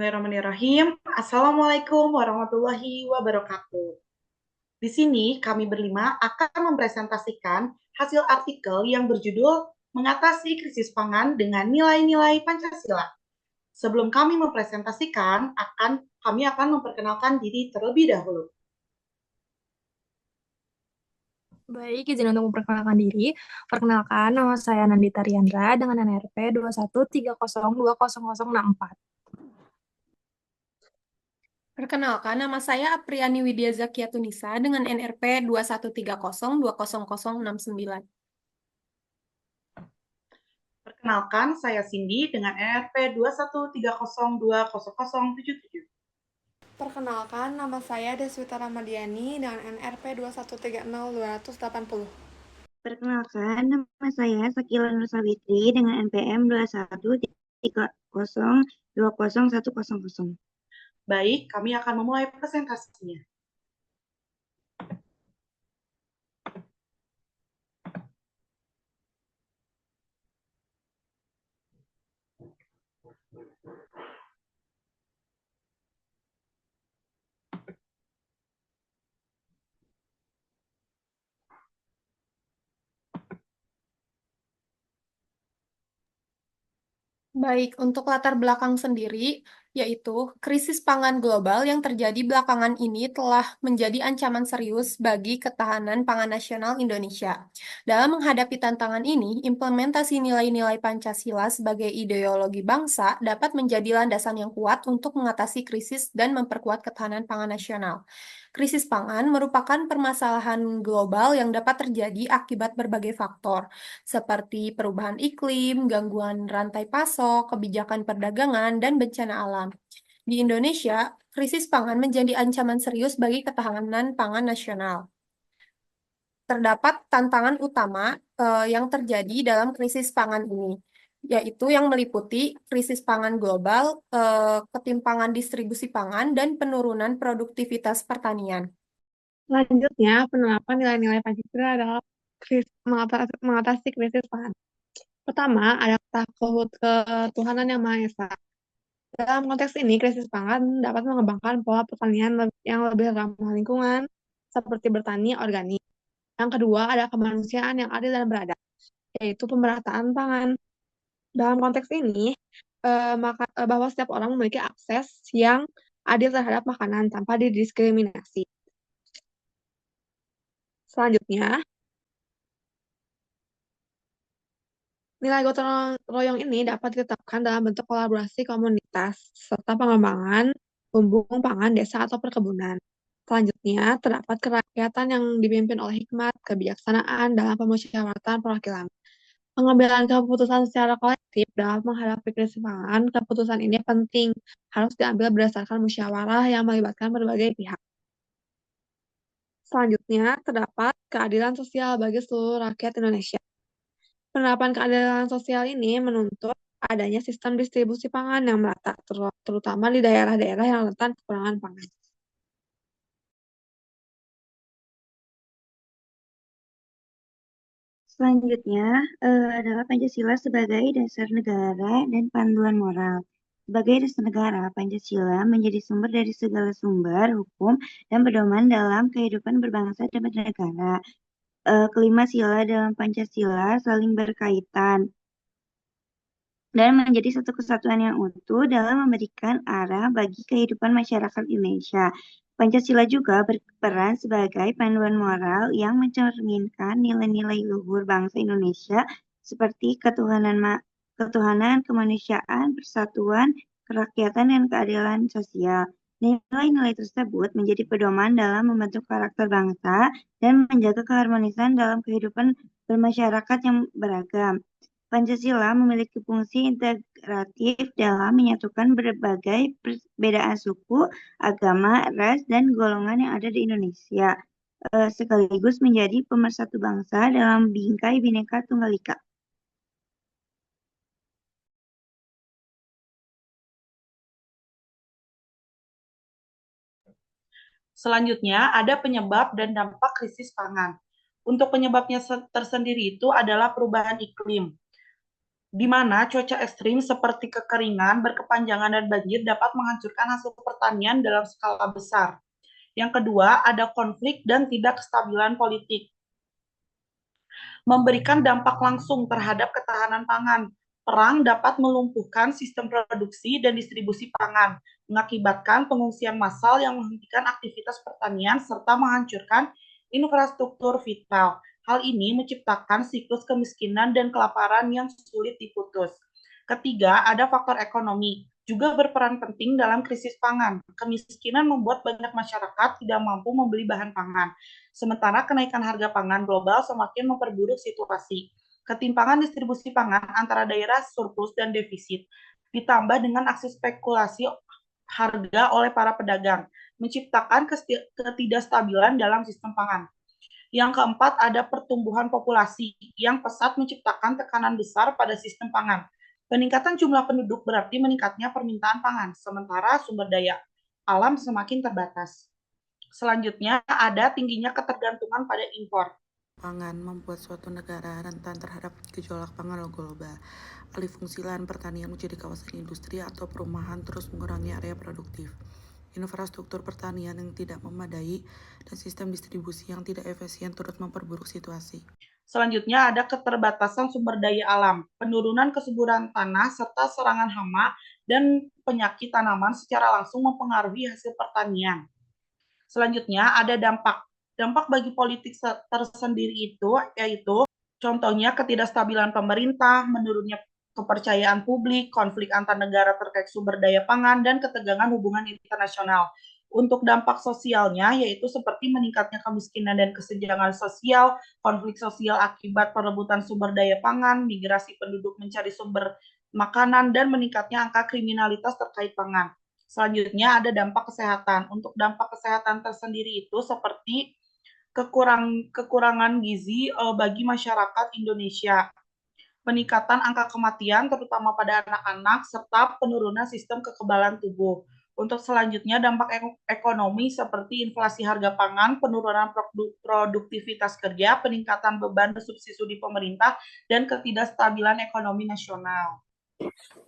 Bismillahirrahmanirrahim. Assalamualaikum warahmatullahi wabarakatuh. Di sini kami berlima akan mempresentasikan hasil artikel yang berjudul Mengatasi Krisis Pangan dengan Nilai-nilai Pancasila. Sebelum kami mempresentasikan, kami akan memperkenalkan diri terlebih dahulu. Baik, izin untuk memperkenalkan diri. Perkenalkan, nama saya Nandita Riandra dengan NRP 2130200064. Perkenalkan, nama saya Apriani Widya Zakia Tunisa dengan NRP 2130200069. Perkenalkan, saya Cindy dengan NRP 2130200077. Perkenalkan, nama saya Deswita Ramadiani dengan NRP 2130280. Perkenalkan, nama saya Sakila Nur Sawitri dengan NPM 2130202100. Baik, kami akan memulai presentasinya. Baik, untuk latar belakang sendiri, yaitu krisis pangan global yang terjadi belakangan ini telah menjadi ancaman serius bagi ketahanan pangan nasional Indonesia. Dalam menghadapi tantangan ini, implementasi nilai-nilai Pancasila sebagai ideologi bangsa dapat menjadi landasan yang kuat untuk mengatasi krisis dan memperkuat ketahanan pangan nasional. Krisis pangan merupakan permasalahan global yang dapat terjadi akibat berbagai faktor, seperti perubahan iklim, gangguan rantai pasok, kebijakan perdagangan, dan bencana alam. Di Indonesia, krisis pangan menjadi ancaman serius bagi ketahanan pangan nasional. Terdapat tantangan utama yang terjadi dalam krisis pangan ini, yaitu yang meliputi krisis pangan global, ketimpangan distribusi pangan, dan penurunan produktivitas pertanian. Selanjutnya, penerapan nilai-nilai Pancasila dalam mengatasi krisis pangan. Pertama, ada ketuhanan yang Maha Esa. Dalam konteks ini, krisis pangan dapat mengembangkan pola pertanian yang lebih ramah lingkungan, seperti bertani organik. Yang kedua, ada kemanusiaan yang adil dan beradab, yaitu pemerataan pangan. Dalam konteks ini, bahwa setiap orang memiliki akses yang adil terhadap makanan tanpa didiskriminasi. Selanjutnya, nilai gotong royong ini dapat ditetapkan dalam bentuk kolaborasi komunitas serta pengembangan lumbung pangan desa atau perkebunan. Selanjutnya, terdapat kerakyatan yang dipimpin oleh hikmat, kebijaksanaan dalam pemusyawaratan perwakilan. Pengambilan keputusan secara kolektif dalam menghadapi krisis pangan, keputusan ini penting, harus diambil berdasarkan musyawarah yang melibatkan berbagai pihak. Selanjutnya, terdapat keadilan sosial bagi seluruh rakyat Indonesia. Penerapan keadilan sosial ini menuntut adanya sistem distribusi pangan yang merata, terutama di daerah-daerah yang rentan kekurangan pangan. Selanjutnya adalah Pancasila sebagai dasar negara dan panduan moral. Sebagai dasar negara, Pancasila menjadi sumber dari segala sumber hukum dan pedoman dalam kehidupan berbangsa dan bernegara. Kelima sila dalam Pancasila saling berkaitan dan menjadi satu kesatuan yang utuh dalam memberikan arah bagi kehidupan masyarakat Indonesia. Pancasila juga berperan sebagai panduan moral yang mencerminkan nilai-nilai luhur bangsa Indonesia seperti ketuhanan, kemanusiaan, persatuan, kerakyatan, dan keadilan sosial. Nilai-nilai tersebut menjadi pedoman dalam membentuk karakter bangsa dan menjaga keharmonisan dalam kehidupan bermasyarakat yang beragam. Pancasila memiliki fungsi integratif dalam menyatukan berbagai perbedaan suku, agama, ras, dan golongan yang ada di Indonesia, sekaligus menjadi pemersatu bangsa dalam bingkai Bhinneka Tunggal Ika. Selanjutnya, ada penyebab dan dampak krisis pangan. Untuk penyebabnya tersendiri itu adalah perubahan iklim. di mana cuaca ekstrim seperti kekeringan, berkepanjangan, dan banjir dapat menghancurkan hasil pertanian dalam skala besar. Yang kedua, ada konflik dan tidak kestabilan politik, memberikan dampak langsung terhadap ketahanan pangan. Perang dapat melumpuhkan sistem produksi dan distribusi pangan, mengakibatkan pengungsian massal yang menghentikan aktivitas pertanian serta menghancurkan infrastruktur vital. Hal ini menciptakan siklus kemiskinan dan kelaparan yang sulit diputus. Ketiga, ada faktor ekonomi, juga berperan penting dalam krisis pangan. Kemiskinan membuat banyak masyarakat tidak mampu membeli bahan pangan, sementara kenaikan harga pangan global semakin memperburuk situasi. Ketimpangan distribusi pangan antara daerah surplus dan defisit, ditambah dengan aksi spekulasi harga oleh para pedagang, menciptakan ketidakstabilan dalam sistem pangan. Yang keempat, ada pertumbuhan populasi yang pesat menciptakan tekanan besar pada sistem pangan. Peningkatan jumlah penduduk berarti meningkatnya permintaan pangan, sementara sumber daya alam semakin terbatas. Selanjutnya, ada tingginya ketergantungan pada impor. Pangan membuat suatu negara rentan terhadap gejolak pangan global. Alih fungsi lahan pertanian menjadi kawasan industri atau perumahan terus mengurangi area produktif. Infrastruktur pertanian yang tidak memadai dan sistem distribusi yang tidak efisien turut memperburuk situasi. Selanjutnya ada keterbatasan sumber daya alam, penurunan kesuburan tanah, serta serangan hama dan penyakit tanaman secara langsung mempengaruhi hasil pertanian. Selanjutnya ada dampak. Dampak bagi politik tersendiri itu yaitu contohnya ketidakstabilan pemerintah, menurunnya kepercayaan publik, konflik antar negara terkait sumber daya pangan, dan ketegangan hubungan internasional. Untuk dampak sosialnya yaitu seperti meningkatnya kemiskinan dan kesenjangan sosial, konflik sosial akibat perebutan sumber daya pangan, migrasi penduduk mencari sumber makanan, dan meningkatnya angka kriminalitas terkait pangan. Selanjutnya ada dampak kesehatan. Untuk dampak kesehatan tersendiri itu seperti kekurangan gizi bagi masyarakat Indonesia, peningkatan angka kematian terutama pada anak-anak, serta penurunan sistem kekebalan tubuh. Untuk selanjutnya dampak ekonomi seperti inflasi harga pangan, penurunan produktivitas kerja, peningkatan beban subsidi pemerintah, dan ketidakstabilan ekonomi nasional.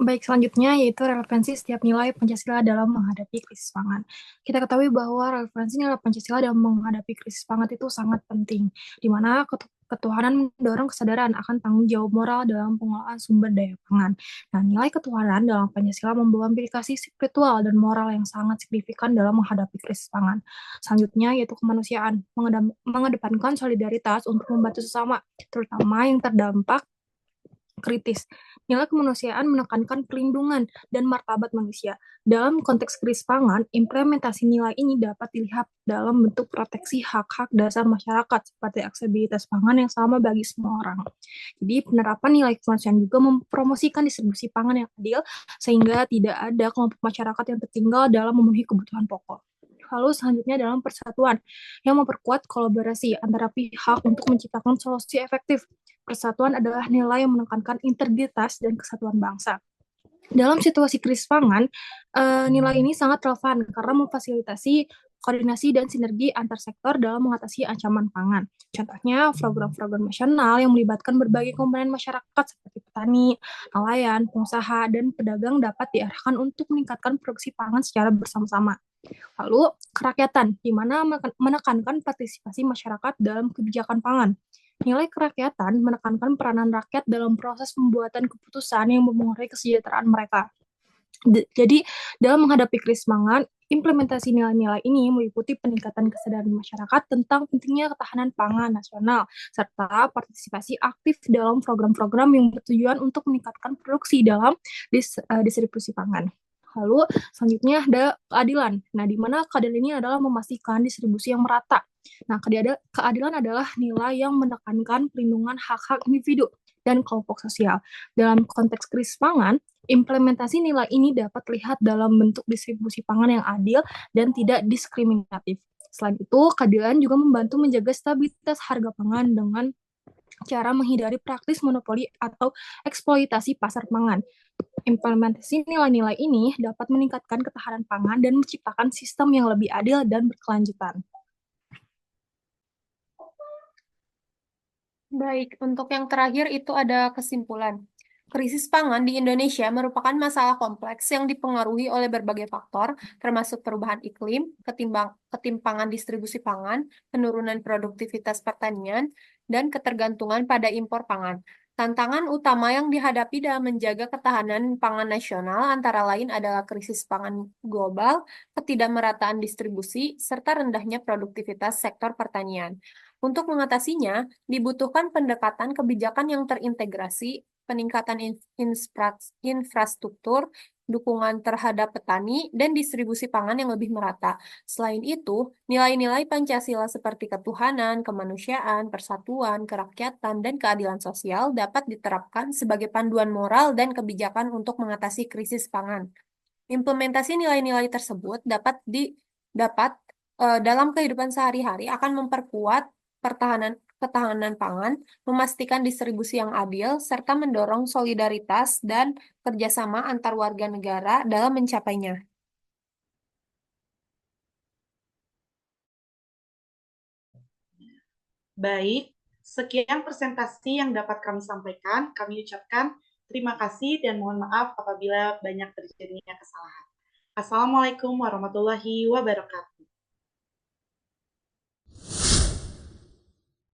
Baik, selanjutnya yaitu relevansi setiap nilai Pancasila dalam menghadapi krisis pangan. Kita ketahui bahwa relevansi nilai Pancasila dalam menghadapi krisis pangan itu sangat penting, di mana ketuhanan mendorong kesadaran akan tanggung jawab moral dalam pengelolaan sumber daya pangan. Nah, nilai ketuhanan dalam Pancasila membawa implikasi spiritual dan moral yang sangat signifikan dalam menghadapi krisis pangan. Selanjutnya yaitu kemanusiaan, mengedepankan solidaritas untuk membantu sesama, terutama yang terdampak kritis. Nilai kemanusiaan menekankan perlindungan dan martabat manusia. Dalam konteks krisis pangan, implementasi nilai ini dapat dilihat dalam bentuk proteksi hak-hak dasar masyarakat seperti aksesibilitas pangan yang sama bagi semua orang. Jadi penerapan nilai kemanusiaan juga mempromosikan distribusi pangan yang adil sehingga tidak ada kelompok masyarakat yang tertinggal dalam memenuhi kebutuhan pokok. Lalu selanjutnya dalam persatuan yang memperkuat kolaborasi antara pihak untuk menciptakan solusi efektif. Persatuan adalah nilai yang menekankan integritas dan kesatuan bangsa. Dalam situasi krisis pangan, nilai ini sangat relevan karena memfasilitasi koordinasi dan sinergi antar sektor dalam mengatasi ancaman pangan. Contohnya, program-program nasional yang melibatkan berbagai komponen masyarakat seperti petani, nelayan, pengusaha, dan pedagang dapat diarahkan untuk meningkatkan produksi pangan secara bersama-sama. Lalu, kerakyatan, di mana menekankan partisipasi masyarakat dalam kebijakan pangan. Nilai kerakyatan menekankan peranan rakyat dalam proses pembuatan keputusan yang mempengaruhi kesejahteraan mereka. Jadi, dalam menghadapi krisis pangan, implementasi nilai-nilai ini meliputi peningkatan kesadaran masyarakat tentang pentingnya ketahanan pangan nasional, serta partisipasi aktif dalam program-program yang bertujuan untuk meningkatkan produksi dalam distribusi pangan. Lalu, selanjutnya ada keadilan. Nah, di mana keadilan ini adalah memastikan distribusi yang merata. Nah, keadilan adalah nilai yang menekankan perlindungan hak-hak individu dan kelompok sosial. Dalam konteks krisis pangan, implementasi nilai ini dapat terlihat dalam bentuk distribusi pangan yang adil dan tidak diskriminatif. Selain itu, keadilan juga membantu menjaga stabilitas harga pangan dengan cara menghindari praktis monopoli atau eksploitasi pasar pangan. Implementasi nilai-nilai ini dapat meningkatkan ketahanan pangan dan menciptakan sistem yang lebih adil dan berkelanjutan. Baik, untuk yang terakhir itu ada kesimpulan. Krisis pangan di Indonesia merupakan masalah kompleks yang dipengaruhi oleh berbagai faktor, termasuk perubahan iklim, ketimpangan distribusi pangan, penurunan produktivitas pertanian, dan ketergantungan pada impor pangan. Tantangan utama yang dihadapi dalam menjaga ketahanan pangan nasional antara lain adalah krisis pangan global, ketidakmerataan distribusi, serta rendahnya produktivitas sektor pertanian. Untuk mengatasinya, dibutuhkan pendekatan kebijakan yang terintegrasi, peningkatan infrastruktur, dukungan terhadap petani, dan distribusi pangan yang lebih merata. Selain itu, nilai-nilai Pancasila seperti ketuhanan, kemanusiaan, persatuan, kerakyatan, dan keadilan sosial dapat diterapkan sebagai panduan moral dan kebijakan untuk mengatasi krisis pangan. Implementasi nilai-nilai tersebut dapat dalam kehidupan sehari-hari akan memperkuat ketahanan pangan, memastikan distribusi yang adil, serta mendorong solidaritas dan kerjasama antar warga negara dalam mencapainya. Baik, sekian presentasi yang dapat kami sampaikan. Kami ucapkan terima kasih dan mohon maaf apabila banyak terjadinya kesalahan. Assalamualaikum warahmatullahi wabarakatuh.